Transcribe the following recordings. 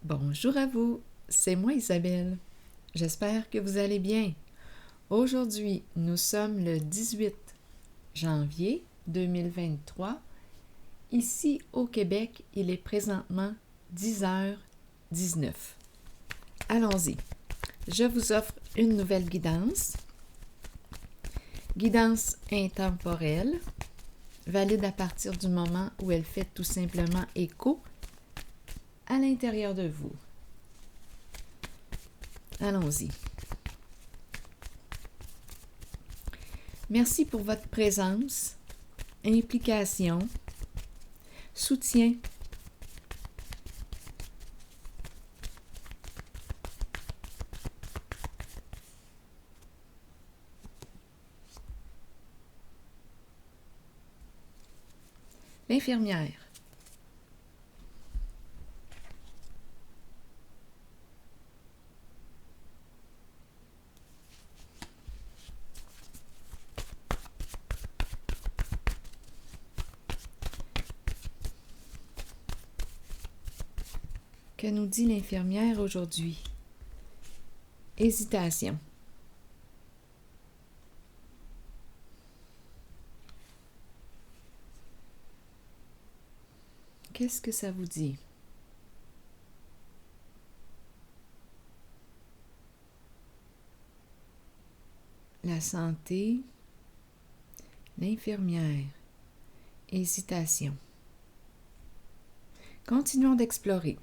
Bonjour à vous, c'est moi Isabelle. J'espère que vous allez bien. Aujourd'hui, nous sommes le 18 janvier 2023. Ici au Québec, il est présentement 10h19. Allons-y. Je vous offre une nouvelle guidance. Guidance intemporelle, valide à partir du moment où elle fait tout simplement écho à l'intérieur de vous. Allons-y. Merci pour votre présence, implication, soutien. L'infirmière. Que nous dit l'infirmière aujourd'hui? Hésitation. Qu'est-ce que ça vous dit? La santé, l'infirmière, hésitation. Continuons d'explorer.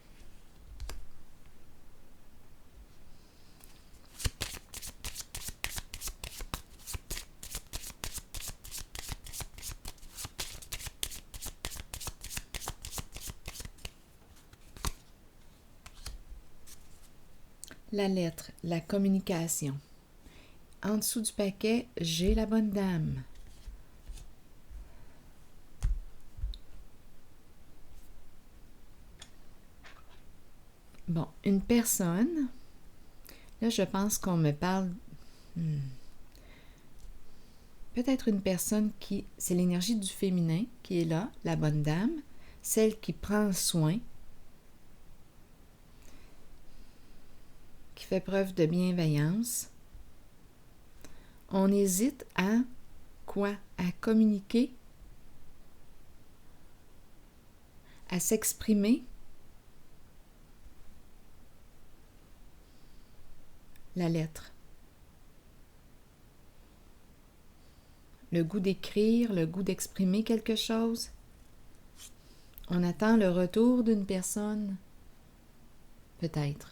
La lettre, la communication. En dessous du paquet, j'ai la bonne dame. Bon, une personne. Là, je pense qu'on me parle... Peut-être une personne qui... C'est l'énergie du féminin qui est là, la bonne dame. Celle qui prend soin. Qui fait preuve de bienveillance. On hésite à quoi? À communiquer, à s'exprimer. La lettre. Le goût d'écrire, le goût d'exprimer quelque chose. On attend le retour d'une personne. Peut-être.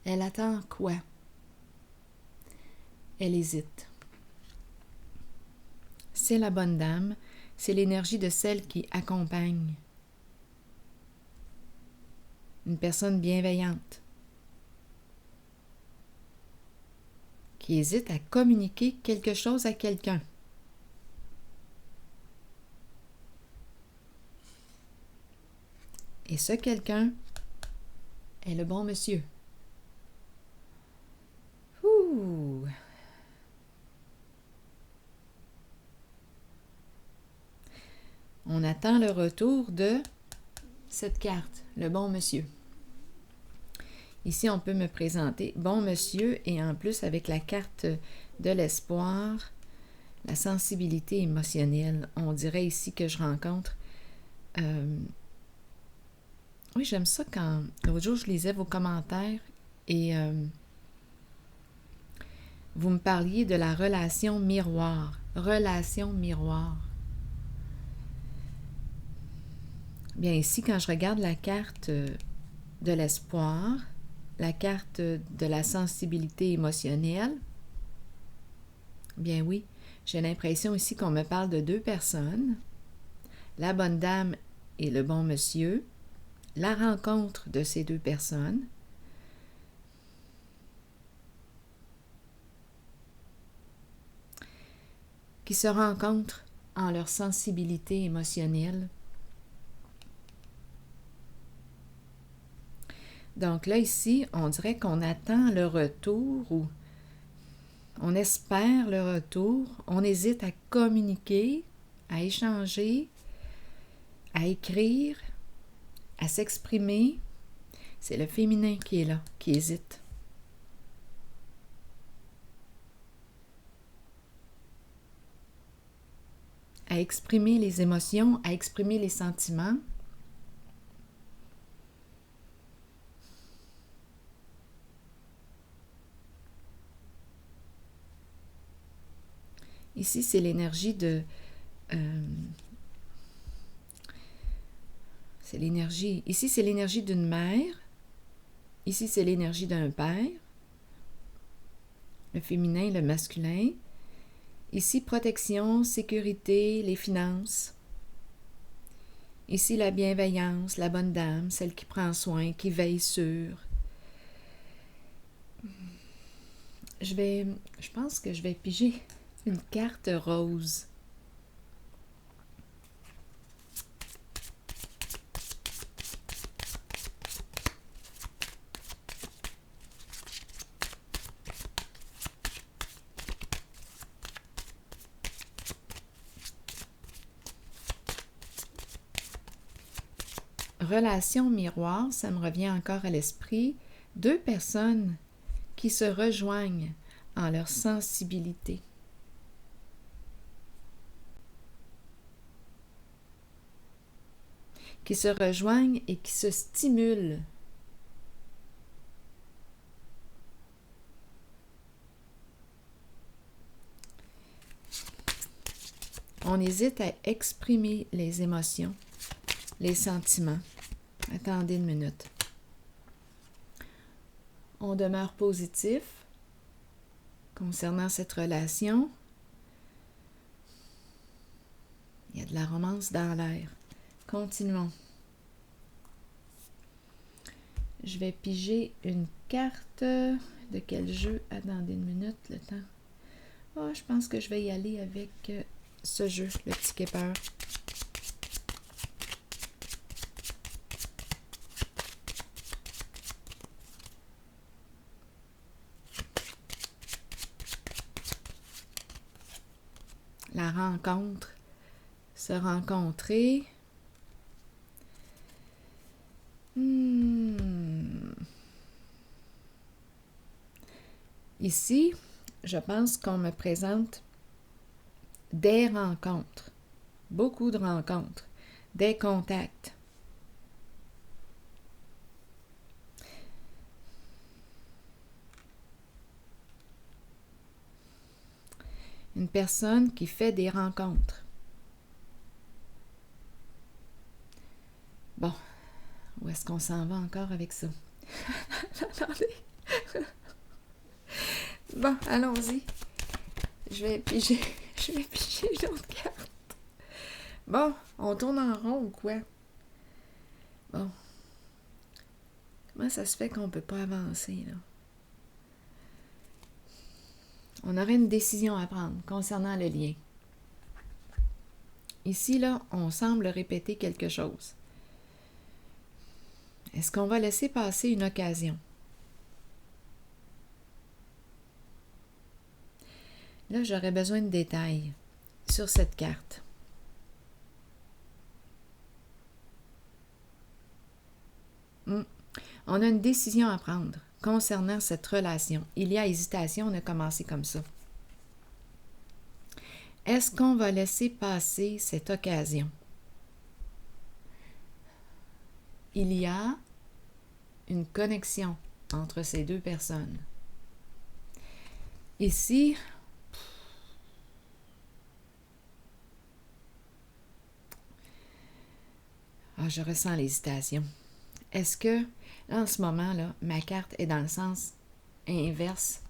Elle attend quoi? Elle hésite. C'est la bonne dame, c'est l'énergie de celle qui accompagne. Une personne bienveillante. Qui hésite à communiquer quelque chose à quelqu'un. Et ce quelqu'un est le bon monsieur. Ouh! On attend le retour de cette carte, le bon monsieur. Ici, on peut me présenter bon monsieur et en plus avec la carte de l'espoir, la sensibilité émotionnelle. On dirait ici que je rencontre... Oui, j'aime ça quand... L'autre jour, je lisais vos commentaires et vous me parliez de la relation miroir. Relation miroir. Bien, ici, quand je regarde la carte de l'espoir, la carte de la sensibilité émotionnelle, bien oui, j'ai l'impression ici qu'on me parle de deux personnes, la bonne dame et le bon monsieur, la rencontre de ces deux personnes, qui se rencontrent en leur sensibilité émotionnelle. Donc là, ici, on dirait qu'on attend le retour ou on espère le retour, on hésite à communiquer, à échanger, à écrire, à s'exprimer. C'est le féminin qui est là, qui hésite. À exprimer les émotions, à exprimer les sentiments. Ici, c'est l'énergie de... Ici, c'est l'énergie d'une mère. Ici, c'est l'énergie d'un père. Le féminin, le masculin. Ici, protection, sécurité, les finances. Ici, la bienveillance, la bonne dame, celle qui prend soin, qui veille sur. Je pense que je vais piger une carte rose. Relation miroir, ça me revient encore à l'esprit. Deux personnes qui se rejoignent en leur sensibilité. Qui se rejoignent et qui se stimulent. On hésite à exprimer les émotions, les sentiments. Attendez une minute. On demeure positif concernant cette relation. Il y a de la romance dans l'air. Continuons. Je vais piger une carte de quel jeu? Attendez une minute, le temps. Oh, je pense que je vais y aller avec ce jeu, le petit Kipper. La rencontre, se rencontrer. Ici, je pense qu'on me présente des rencontres, beaucoup de rencontres, des contacts. Une personne qui fait des rencontres. Bon, où est-ce qu'on s'en va encore avec ça? Attendez. Bon, allons-y. Je vais piger une autre carte. Bon, on tourne en rond ou quoi? Bon. Comment ça se fait qu'on ne peut pas avancer, là? On aurait une décision à prendre concernant le lien. Ici, là, on semble répéter quelque chose. Est-ce qu'on va laisser passer une occasion? Là, j'aurais besoin de détails sur cette carte. On a une décision à prendre concernant cette relation. Il y a hésitation, on a commencé comme ça. Est-ce qu'on va laisser passer cette occasion? Il y a une connexion entre ces deux personnes. Ici, je ressens l'hésitation. Est-ce que, là, en ce moment, là, ma carte est dans le sens inverse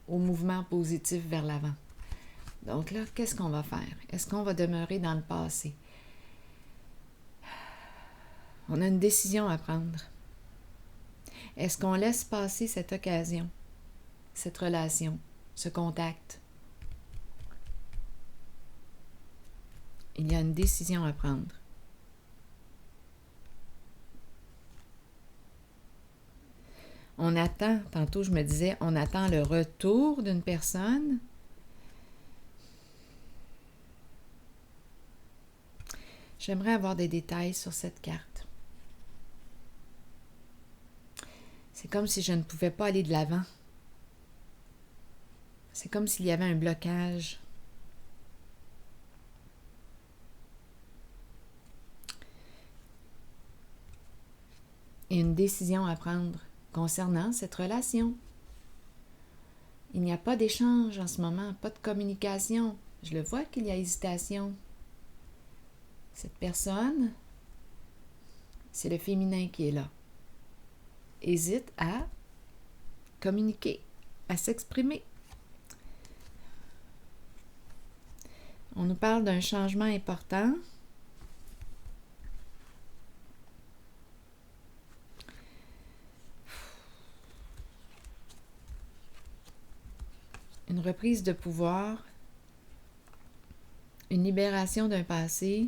au mouvement positif vers l'avant? Donc là, qu'est-ce qu'on va faire? Est-ce qu'on va demeurer dans le passé? On a une décision à prendre. Est-ce qu'on laisse passer cette occasion, cette relation, ce contact? Il y a une décision à prendre. On attend, tantôt je me disais, on attend le retour d'une personne. J'aimerais avoir des détails sur cette carte. C'est comme si je ne pouvais pas aller de l'avant. C'est comme s'il y avait un blocage. Et une décision à prendre concernant cette relation. Il n'y a pas d'échange en ce moment, pas de communication. Je le vois qu'il y a hésitation. Cette personne, c'est le féminin qui est là. Hésite à communiquer, à s'exprimer. On nous parle d'un changement important. Une reprise de pouvoir, une libération d'un passé,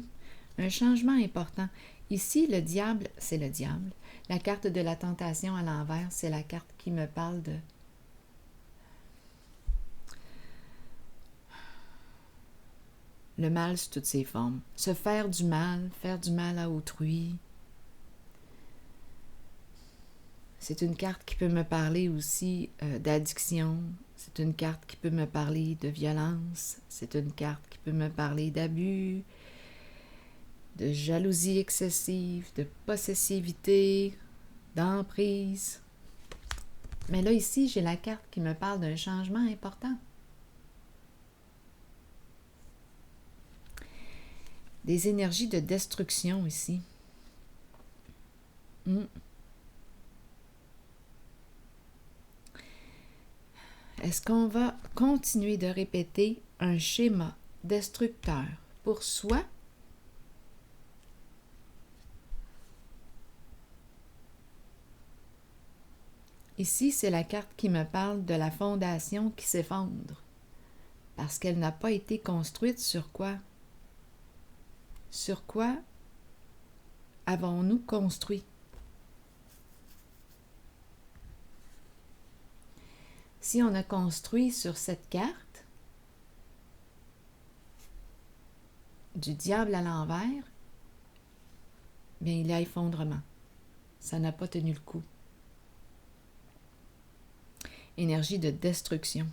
un changement important. Ici, le diable, c'est le diable. La carte de la tentation à l'envers, c'est la carte qui me parle de le mal sous toutes ses formes. Se faire du mal à autrui. C'est une carte qui peut me parler aussi d'addiction. C'est une carte qui peut me parler de violence. C'est une carte qui peut me parler d'abus, de jalousie excessive, de possessivité, d'emprise. Mais là, ici, j'ai la carte qui me parle d'un changement important. Des énergies de destruction ici. Est-ce qu'on va continuer de répéter un schéma destructeur pour soi? Ici, c'est la carte qui me parle de la fondation qui s'effondre parce qu'elle n'a pas été construite sur quoi? Sur quoi avons-nous construit? Si on a construit sur cette carte du diable à l'envers, bien, il y a effondrement. Ça n'a pas tenu le coup. Énergie de destruction.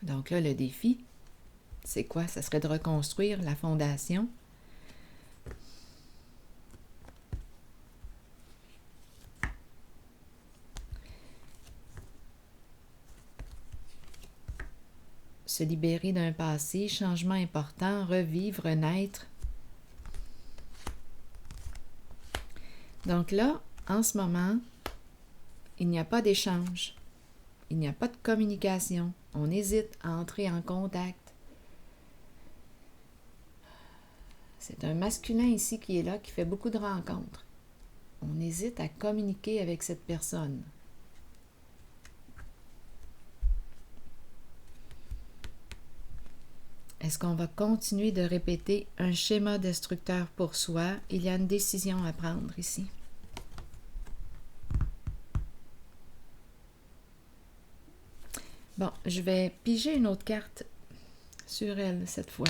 Donc là, le défi, c'est quoi? Ça serait de reconstruire la fondation. Se libérer d'un passé, changement important, revivre, renaître. Donc là, en ce moment, il n'y a pas d'échange. Il n'y a pas de communication. On hésite à entrer en contact. C'est un masculin ici qui est là, qui fait beaucoup de rencontres. On hésite à communiquer avec cette personne. Est-ce qu'on va continuer de répéter un schéma destructeur pour soi? Il y a une décision à prendre ici. Bon, je vais piger une autre carte sur elle cette fois.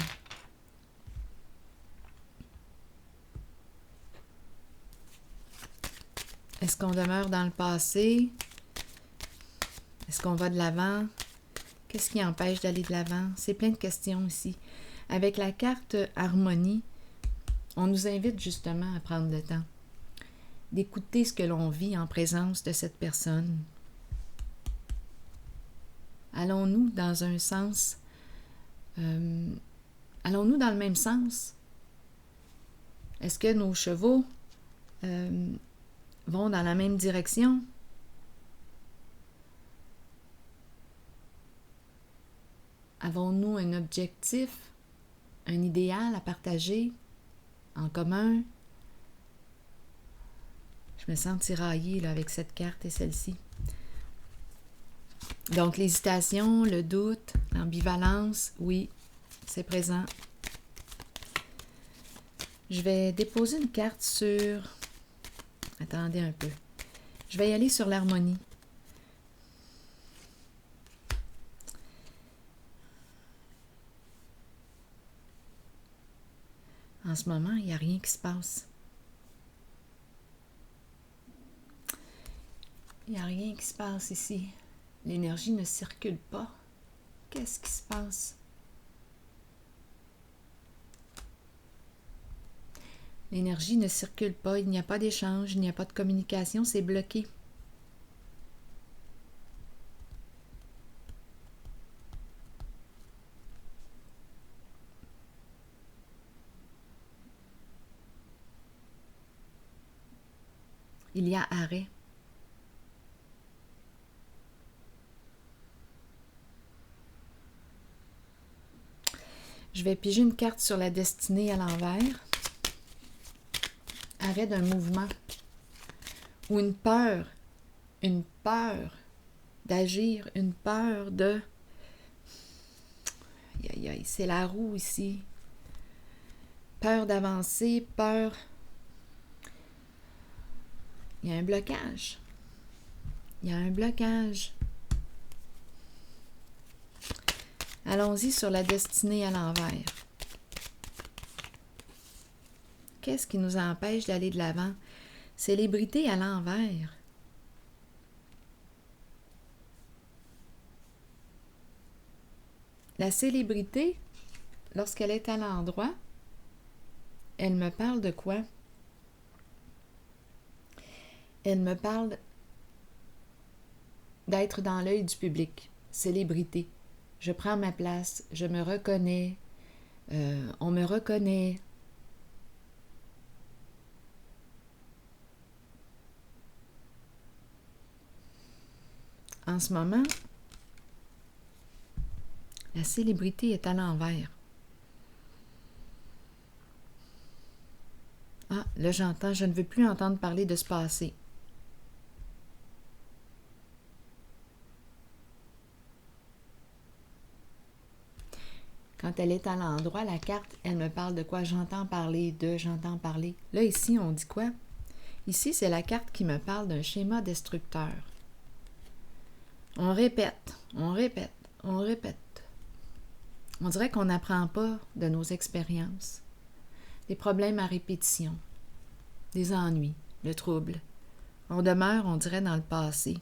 Est-ce qu'on demeure dans le passé? Est-ce qu'on va de l'avant? Qu'est-ce qui empêche d'aller de l'avant? C'est plein de questions ici. Avec la carte harmonie, on nous invite justement à prendre le temps d'écouter ce que l'on vit en présence de cette personne. Allons-nous dans un sens? Allons-nous dans le même sens? Est-ce que nos chevaux vont dans la même direction? Avons-nous un objectif, un idéal à partager en commun? Je me sens tiraillée là, avec cette carte et celle-ci. Donc, l'hésitation, le doute, l'ambivalence, oui, c'est présent. Je vais déposer une carte sur... Attendez un peu. Je vais y aller sur l'harmonie. En ce moment, il n'y a rien qui se passe. Il n'y a rien qui se passe ici. L'énergie ne circule pas. Qu'est-ce qui se passe? L'énergie ne circule pas, il n'y a pas d'échange, il n'y a pas de communication, c'est bloqué. Il y a arrêt. Je vais piger une carte sur la destinée à l'envers. Arrêt d'un mouvement. Ou une peur d'agir, une peur de... Aïe, aïe, aïe, c'est la roue ici. Peur d'avancer, peur... Il y a un blocage. Il y a un blocage. Allons-y sur la destinée à l'envers. Qu'est-ce qui nous empêche d'aller de l'avant? Célébrité à l'envers. La célébrité, lorsqu'elle est à l'endroit, elle me parle de quoi? Elle me parle d'être dans l'œil du public. Célébrité. Je prends ma place, je me reconnais, on me reconnaît. En ce moment, la célébrité est à l'envers. Ah, là j'entends, je ne veux plus entendre parler de ce passé. Quand elle est à l'endroit, la carte, elle me parle de quoi? J'entends parler de, j'entends parler. Là, ici, on dit quoi? Ici, c'est la carte qui me parle d'un schéma destructeur. On répète, on répète, on répète. On dirait qu'on n'apprend pas de nos expériences. Des problèmes à répétition, des ennuis, le trouble. On demeure, on dirait, dans le passé.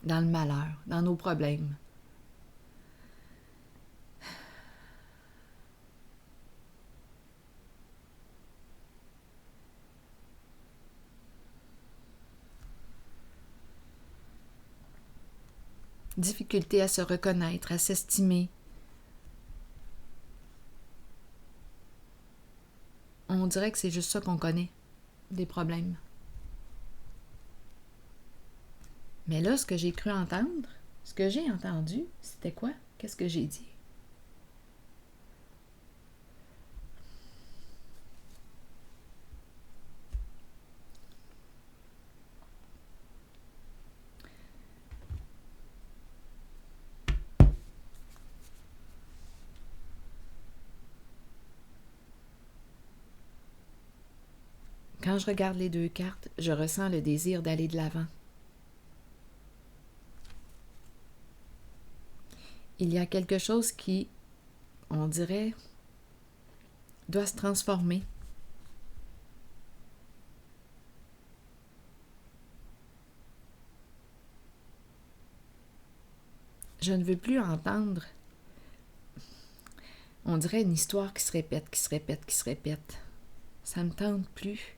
Dans le malheur, dans nos problèmes. Difficulté à se reconnaître, à s'estimer. On dirait que c'est juste ça qu'on connaît, des problèmes. Mais là, ce que j'ai cru entendre, ce que j'ai entendu, c'était quoi? Qu'est-ce que j'ai dit? Quand je regarde les deux cartes, je ressens le désir d'aller de l'avant. Il y a quelque chose qui, on dirait, doit se transformer. Je ne veux plus entendre, on dirait une histoire qui se répète, qui se répète, qui se répète. Ça ne me tente plus.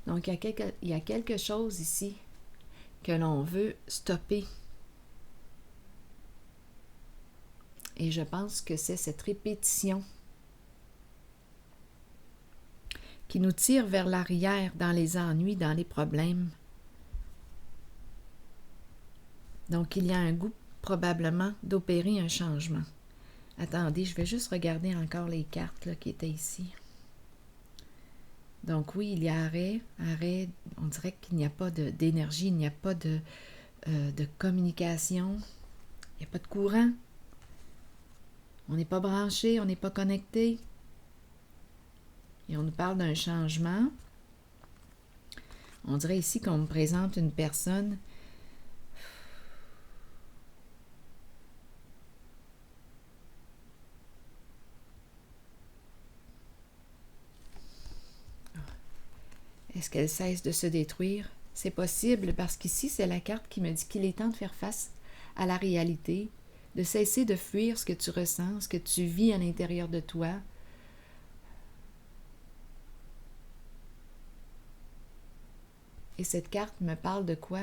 Donc, il y a quelque chose ici que l'on veut stopper. Et je pense que c'est cette répétition qui nous tire vers l'arrière dans les ennuis, dans les problèmes. Donc, il y a un goût probablement d'opérer un changement. Attendez, je vais juste regarder encore les cartes là, qui étaient ici. Donc oui, il y a arrêt, on dirait qu'il n'y a pas d'énergie, il n'y a pas de communication, il n'y a pas de courant. On n'est pas branché, on n'est pas connecté. Et on nous parle d'un changement. On dirait ici qu'on me présente une personne Est-ce qu'elle cesse de se détruire? C'est possible parce qu'ici, c'est la carte qui me dit qu'il est temps de faire face à la réalité, de cesser de fuir ce que tu ressens, ce que tu vis à l'intérieur de toi. Et cette carte me parle de quoi?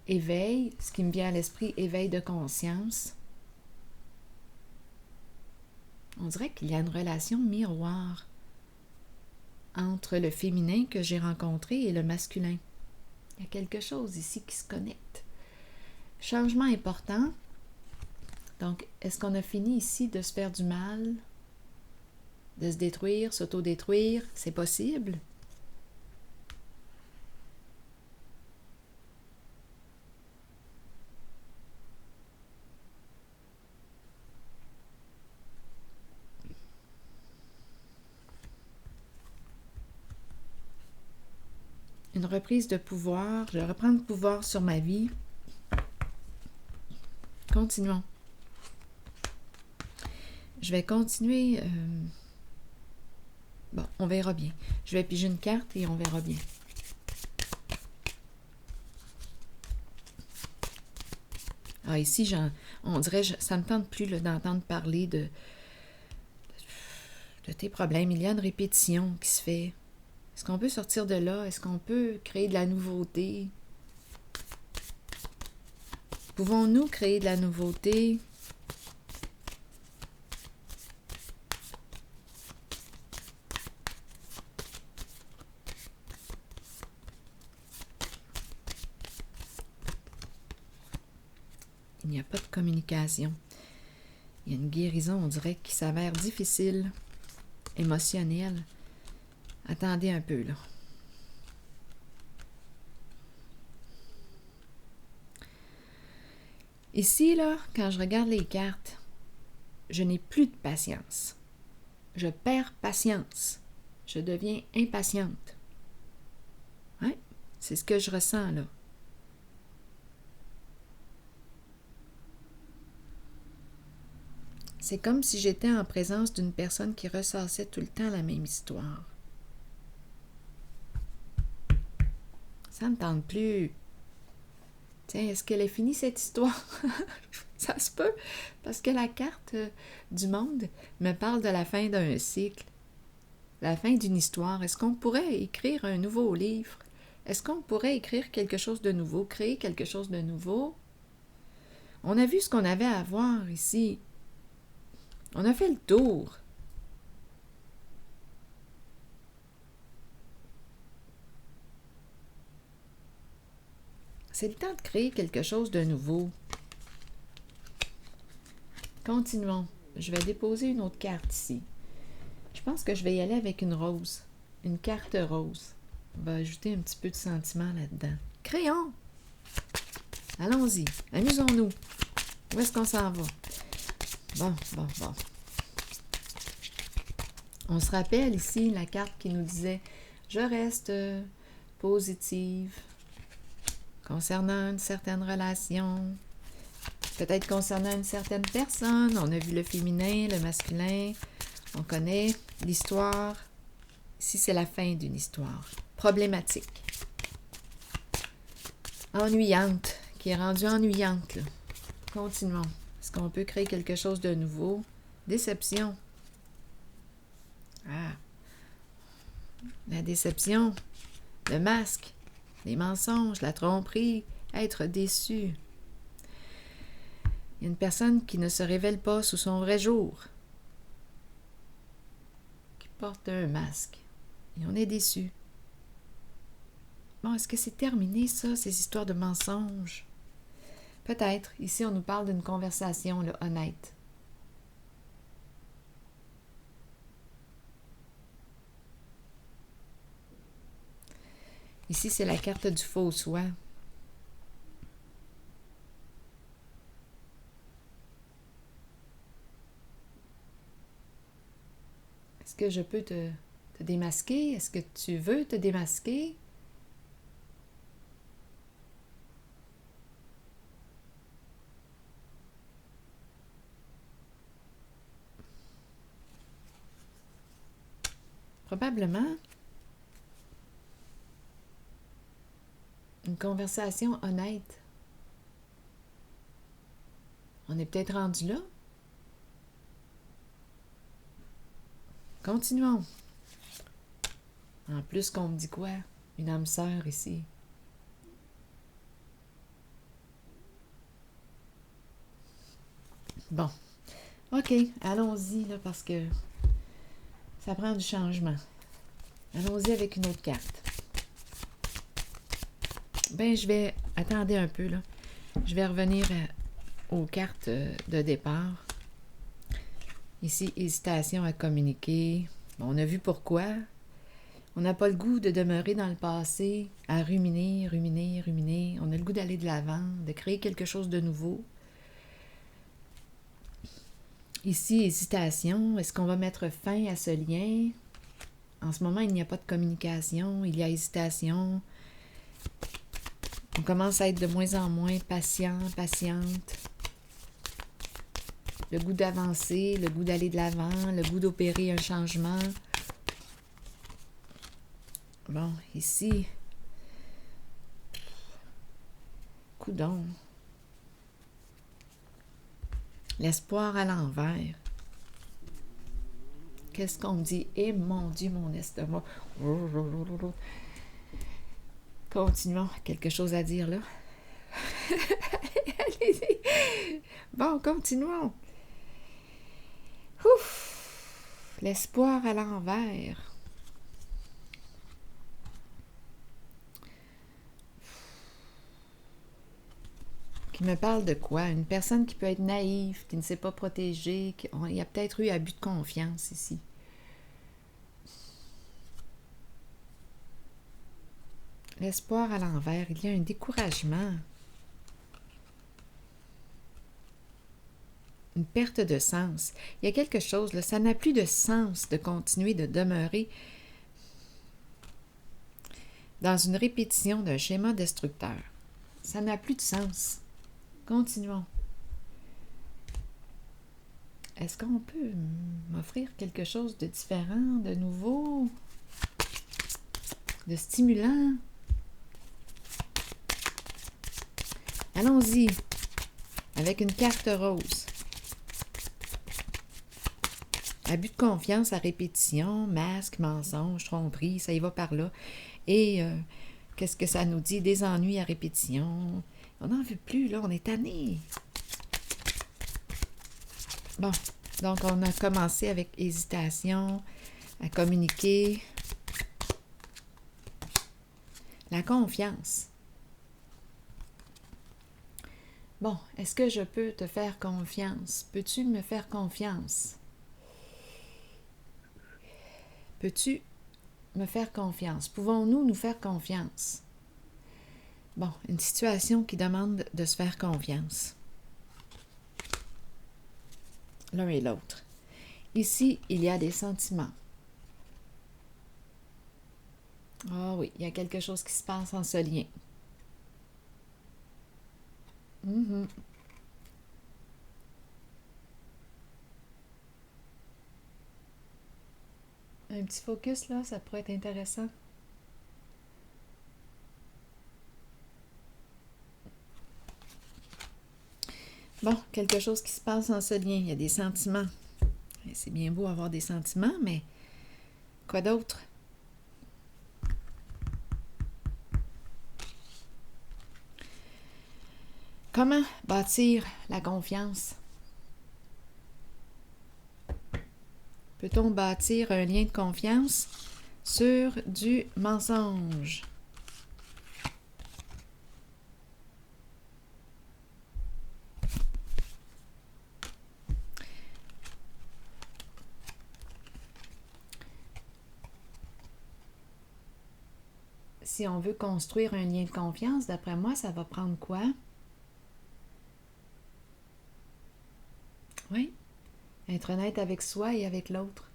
Éveil, ce qui me vient à l'esprit, éveil de conscience. On dirait qu'il y a une relation miroir entre le féminin que j'ai rencontré et le masculin. Il y a quelque chose ici qui se connecte. Changement important. Donc, est-ce qu'on a fini ici de se faire du mal, de se détruire, s'auto-détruire? C'est possible. Une reprise de pouvoir. Je reprends le pouvoir sur ma vie. Continuons. Je vais continuer. Bon, on verra bien. Je vais piger une carte et on verra bien. Ah, ici, on dirait, ça ne me tente plus d'entendre parler de tes problèmes. Il y a une répétition qui se fait. Est-ce qu'on peut sortir de là? Est-ce qu'on peut créer de la nouveauté? Pouvons-nous créer de la nouveauté? Il n'y a pas de communication. Il y a une guérison, on dirait, qui s'avère difficile, émotionnelle. Attendez un peu, là. Ici, là, quand je regarde les cartes, je n'ai plus de patience. Je perds patience. Je deviens impatiente. Ouais, c'est ce que je ressens, là. C'est comme si j'étais en présence d'une personne qui ressassait tout le temps la même histoire. Ça ne me tente plus. Tiens, est-ce qu'elle est finie cette histoire? Ça se peut, parce que la carte du monde me parle de la fin d'un cycle, la fin d'une histoire. Est-ce qu'on pourrait écrire un nouveau livre? Est-ce qu'on pourrait écrire quelque chose de nouveau, créer quelque chose de nouveau? On a vu ce qu'on avait à voir ici. On a fait le tour. C'est le temps de créer quelque chose de nouveau. Continuons. Je vais déposer une autre carte ici. Je pense que je vais y aller avec une rose. Une carte rose. On va ajouter un petit peu de sentiment là-dedans. Créons! Allons-y. Amusons-nous. Où est-ce qu'on s'en va? Bon. On se rappelle ici la carte qui nous disait « Je reste positive concernant une certaine relation, peut-être concernant une certaine personne. » On a vu le féminin, le masculin. On connaît l'histoire. Ici, c'est la fin d'une histoire. Problématique. Ennuyante, qui est rendue ennuyante, là. Continuons. Est-ce qu'on peut créer quelque chose de nouveau? Déception. Ah. La déception. Le masque. Les mensonges. La tromperie. Être déçu. Il y a une personne qui ne se révèle pas sous son vrai jour. Qui porte un masque. Et on est déçu. Bon, est-ce que c'est terminé, ça, ces histoires de mensonges? Peut-être. Ici, on nous parle d'une conversation là, honnête. Ici, c'est la carte du faux soi. Est-ce que je peux te démasquer? Est-ce que tu veux te démasquer? Probablement. Une conversation honnête. On est peut-être rendu là. Continuons. En plus qu'on me dit quoi? Une âme sœur ici. Bon. OK, allons-y là parce que ça prend du changement. Allons-y avec une autre carte. Je vais... Attendez un peu là. Je vais revenir aux cartes de départ. Ici, hésitation à communiquer. Bon, on a vu pourquoi. On n'a pas le goût de demeurer dans le passé, à ruminer. On a le goût d'aller de l'avant, de créer quelque chose de nouveau. Ici, hésitation. Est-ce qu'on va mettre fin à ce lien? En ce moment, il n'y a pas de communication, il y a hésitation. On commence à être de moins en moins patient, patiente. Le goût d'avancer, le goût d'aller de l'avant, le goût d'opérer un changement. Bon, ici, coudonc. L'espoir à l'envers. Qu'est-ce qu'on me dit? Eh mon Dieu, mon estomac. Continuons. Quelque chose à dire là? Allez-y. Bon, continuons. Ouf! L'espoir à l'envers. Qui me parle de quoi? Une personne qui peut être naïve, qui ne s'est pas protégée. Il y a peut-être eu abus de confiance ici. L'espoir à l'envers. Il y a un découragement. Une perte de sens. Il y a quelque chose, là, ça n'a plus de sens de continuer de demeurer dans une répétition d'un schéma destructeur. Ça n'a plus de sens. Continuons. Est-ce qu'on peut m'offrir quelque chose de différent, de nouveau, de stimulant? Allons-y avec une carte rose. Abus de confiance à répétition, masque, mensonge, tromperie, ça y va par là. Et qu'est-ce que ça nous dit? Des ennuis à répétition. On n'en veut plus, là, on est tanné. Bon, donc on a commencé avec hésitation, à communiquer. La confiance. Bon, est-ce que je peux te faire confiance? Peux-tu me faire confiance? Peux-tu me faire confiance? Pouvons-nous nous faire confiance? Bon, une situation qui demande de se faire confiance. L'un et l'autre. Ici, il y a des sentiments. Ah oui, il y a quelque chose qui se passe en ce lien. Un petit focus là, ça pourrait être intéressant. Bon, quelque chose qui se passe en ce lien. Il y a des sentiments. Et c'est bien beau avoir des sentiments, mais quoi d'autre? Comment bâtir la confiance? Peut-on bâtir un lien de confiance sur du mensonge? Si on veut construire un lien de confiance, d'après moi, ça va prendre quoi? Oui, être honnête avec soi et avec l'autre.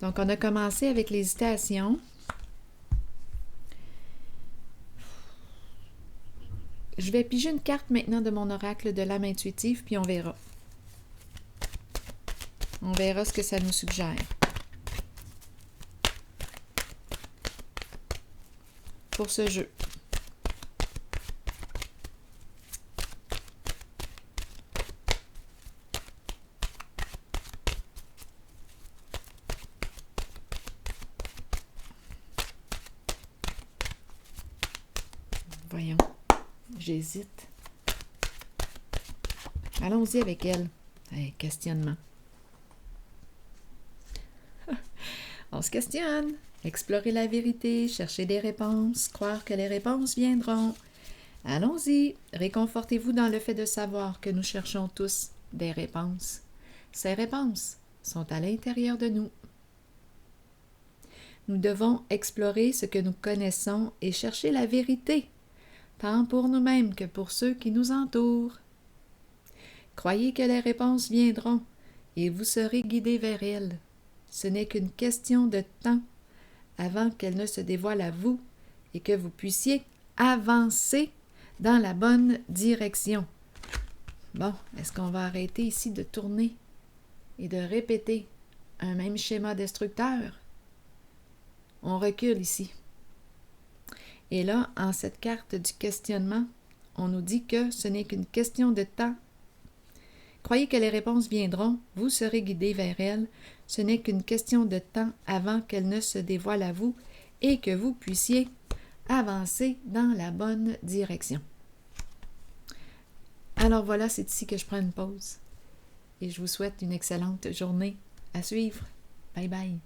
Donc, on a commencé avec l'hésitation. Je vais piger une carte maintenant de mon oracle de l'âme intuitive, puis on verra. On verra ce que ça nous suggère. Pour ce jeu. Voyons, j'hésite. Allons-y avec elle. Hey, questionnement. On se questionne. Explorer la vérité, chercher des réponses, croire que les réponses viendront. Allons-y. Réconfortez-vous dans le fait de savoir que nous cherchons tous des réponses. Ces réponses sont à l'intérieur de nous. Nous devons explorer ce que nous connaissons et chercher la vérité, tant pour nous-mêmes que pour ceux qui nous entourent. Croyez que les réponses viendront et vous serez guidés vers elles. Ce n'est qu'une question de temps avant qu'elles ne se dévoilent à vous et que vous puissiez avancer dans la bonne direction. Bon, est-ce qu'on va arrêter ici de tourner et de répéter un même schéma destructeur? On recule ici. Et là, en cette carte du questionnement, on nous dit que ce n'est qu'une question de temps. Croyez que les réponses viendront, vous serez guidés vers elles. Ce n'est qu'une question de temps avant qu'elles ne se dévoilent à vous et que vous puissiez avancer dans la bonne direction. Alors voilà, c'est ici que je prends une pause. Et je vous souhaite une excellente journée à suivre. Bye bye.